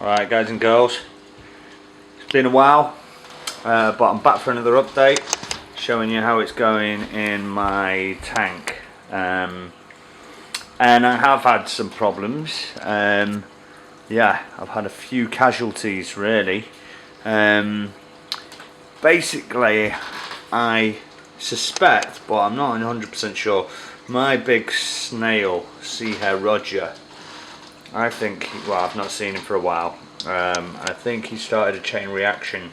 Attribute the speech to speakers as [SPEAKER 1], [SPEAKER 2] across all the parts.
[SPEAKER 1] Alright guys and girls, it's been a while, but I'm back for another update showing you how it's going in my tank. And I have had some problems. Yeah, I've had a few casualties really. Basically I suspect, but I'm not 100% sure, my big snail, sea hare Roger, I think, well, I've not seen him for a while. I think he started a chain reaction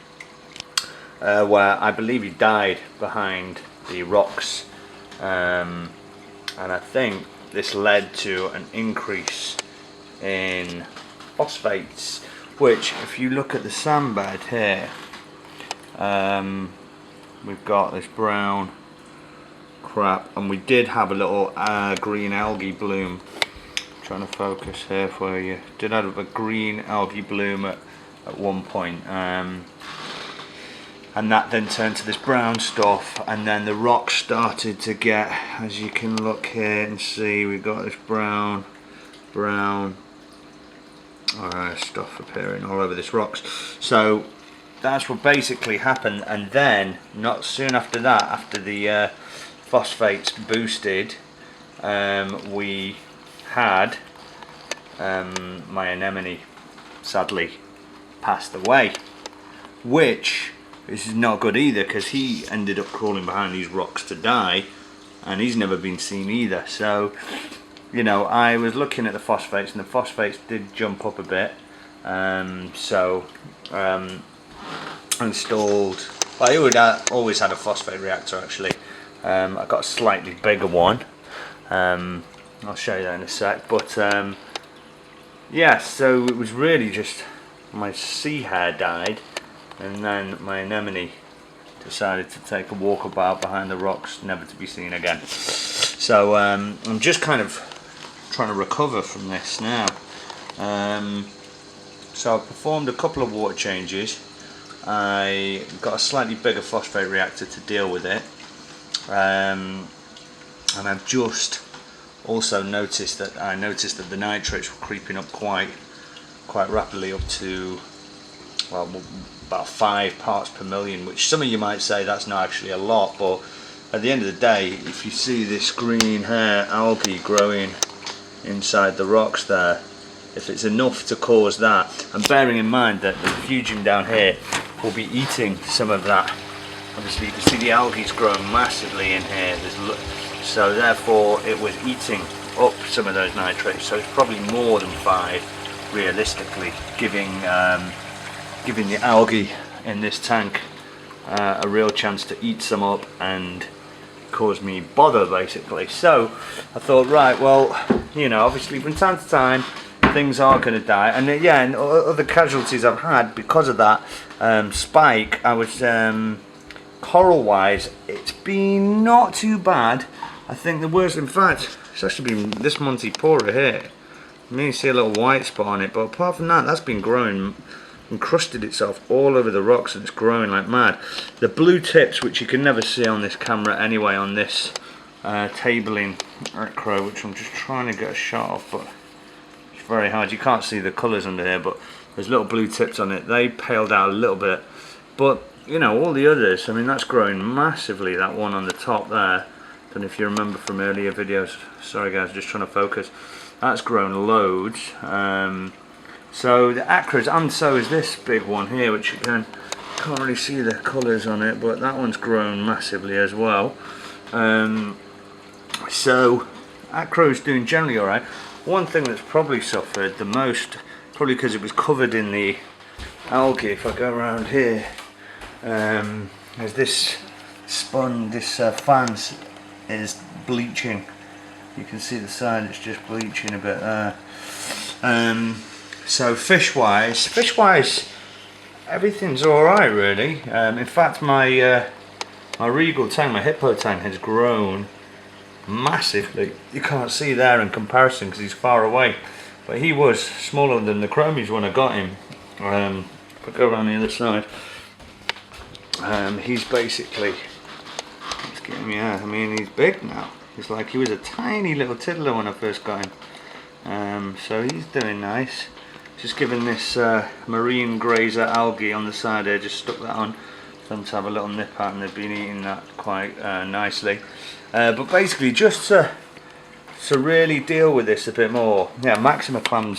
[SPEAKER 1] where I believe he died behind the rocks, and I think this led to an increase in phosphates, which, if you look at the sandbed here, we've got this brown crap, and we did have a little green algae bloom. Trying to focus here for you. Did have a green algae bloom at one point, and that then turned to this brown stuff, and then the rocks started to get, as you can look here and see, we've got this brown stuff appearing all over this rocks. So that's what basically happened, and then not soon after that, after the phosphates boosted, we had my anemone sadly passed away, which is not good either, because he ended up crawling behind these rocks to die, and he's never been seen either. So, you know, I was looking at the phosphates, and the phosphates did jump up a bit. Installed, well, I always had a phosphate reactor actually. I got a slightly bigger one. I'll show you that in a sec, but yeah, so it was really just my sea hare died, and then my anemone decided to take a walk about behind the rocks, never to be seen again. So I'm just kind of trying to recover from this now. So I performed a couple of water changes. I got a slightly bigger phosphate reactor to deal with it, and I've just also noticed that the nitrates were creeping up quite rapidly, up to, well, about 5 parts per million, which some of you might say that's not actually a lot, but at the end of the day, if you see this green hair algae growing inside the rocks there, if it's enough to cause that, and bearing in mind that the refugium down here will be eating some of that. Obviously you can see the algae's growing massively in here, so therefore it was eating up some of those nitrates, so it's probably more than 5 realistically, giving the algae in this tank a real chance to eat some up and cause me bother basically. So I thought, right, well, you know, obviously from time to time things are going to die, and yeah, and other casualties I've had because of that spike. I was coral wise, it's been not too bad. I think the worst, in fact, it's actually been this Montipora here. You may see a little white spot on it, but apart from that, that's been growing, encrusted itself all over the rocks, and it's growing like mad. The blue tips, which you can never see on this camera anyway, on this tabling acro, which I'm just trying to get a shot of, but it's very hard. You can't see the colours under here, but there's little blue tips on it. They paled out a little bit, but you know, all the others, I mean, that's growing massively. That one on the top there, don't know if you remember from earlier videos, sorry guys, just trying to focus, that's grown loads. So the acras, and so is this big one here, which again, can't really see the colours on it, but that one's grown massively as well. So acro's doing generally alright. One thing that's probably suffered the most, probably because it was covered in the algae, if I go around here, is this spun, this fan is bleaching. You can see the side, it's just bleaching a bit there. So fish wise, everything's alright really. In fact, my regal tank, my hippo tank, has grown massively. You can't see there in comparison because he's far away, but he was smaller than the chromies when I got him. If I go around the other side, he's basically, let's get him out. I mean, he's big now. It's like he was a tiny little tiddler when I first got him. So he's doing nice. Just giving this marine grazer algae on the side here, just stuck that on for them to have a little nip at, and they've been eating that quite nicely. But basically just to really deal with this a bit more, yeah, Maxima clams